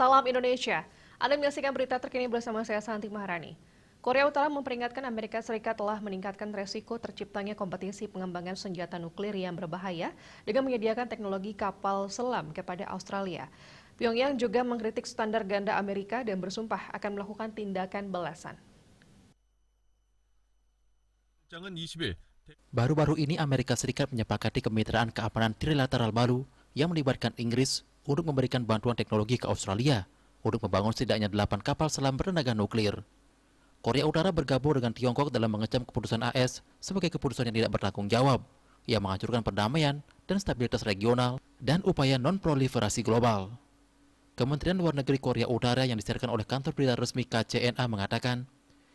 Salam Indonesia. Anda menyaksikan berita terkini bersama saya Santi Maharani. Korea Utara memperingatkan Amerika Serikat telah meningkatkan resiko terciptanya kompetisi pengembangan senjata nuklir yang berbahaya dengan menyediakan teknologi kapal selam kepada Australia. Pyongyang juga mengkritik standar ganda Amerika dan bersumpah akan melakukan tindakan balasan. Baru-baru ini Amerika Serikat menyepakati kemitraan keamanan trilateral baru yang melibatkan Inggris untuk memberikan bantuan teknologi ke Australia untuk membangun setidaknya 8 kapal selam bertenaga nuklir. Korea Utara bergabung dengan Tiongkok dalam mengecam keputusan AS sebagai keputusan yang tidak bertanggung jawab, yang menghancurkan perdamaian dan stabilitas regional dan upaya non-proliferasi global. Kementerian Luar Negeri Korea Utara yang disiarkan oleh kantor berita resmi KCNA mengatakan,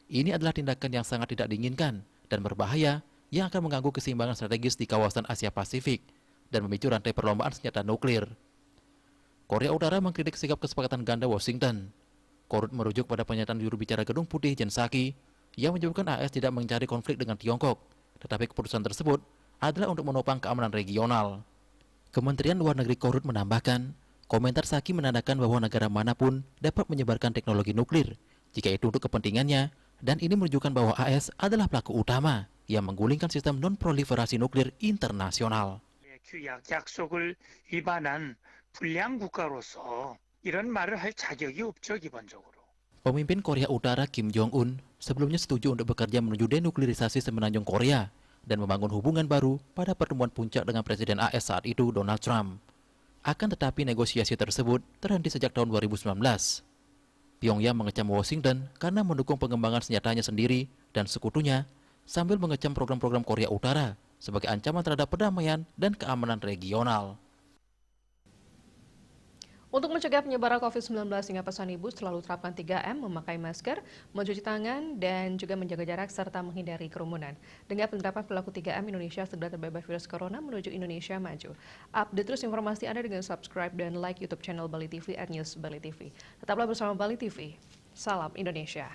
ini adalah tindakan yang sangat tidak diinginkan dan berbahaya yang akan mengganggu keseimbangan strategis di kawasan Asia Pasifik dan memicu rantai perlombaan senjata nuklir. Korea Utara mengkritik sikap kesepakatan ganda Washington. Korut merujuk pada pernyataan juru bicara Gedung Putih Jen Psaki yang menyebutkan AS tidak mencari konflik dengan Tiongkok, tetapi keputusan tersebut adalah untuk menopang keamanan regional. Kementerian Luar Negeri Korut menambahkan, komentar Psaki menandakan bahwa negara manapun dapat menyebarkan teknologi nuklir jika itu untuk kepentingannya, dan ini menunjukkan bahwa AS adalah pelaku utama yang menggulingkan sistem non-proliferasi nuklir internasional. 약속을 위반한 불량 국가로서 이런 말을 할 자격이 없죠, 기본적으로. Pemimpin Korea Utara Kim Jong-un sebelumnya setuju untuk bekerja menuju denuklirisasi semenanjung Korea dan membangun hubungan baru pada pertemuan puncak dengan Presiden AS saat itu Donald Trump. Akan tetapi negosiasi tersebut terhenti sejak tahun 2019. Pyongyang mengecam Washington karena mendukung pengembangan senjatanya sendiri dan sekutunya sambil mengecam program-program Korea Utara sebagai ancaman terhadap perdamaian dan keamanan regional. Untuk mencegah penyebaran COVID-19 hingga pesan ibu selalu terapkan 3M, memakai masker, mencuci tangan, dan juga menjaga jarak serta menghindari kerumunan. Dengan penerapan perilaku 3M, Indonesia segera terbebas virus corona menuju Indonesia maju. Update terus informasi Anda dengan subscribe dan like YouTube channel Bali TV @newsbalitv. Tetaplah bersama Bali TV. Salam Indonesia.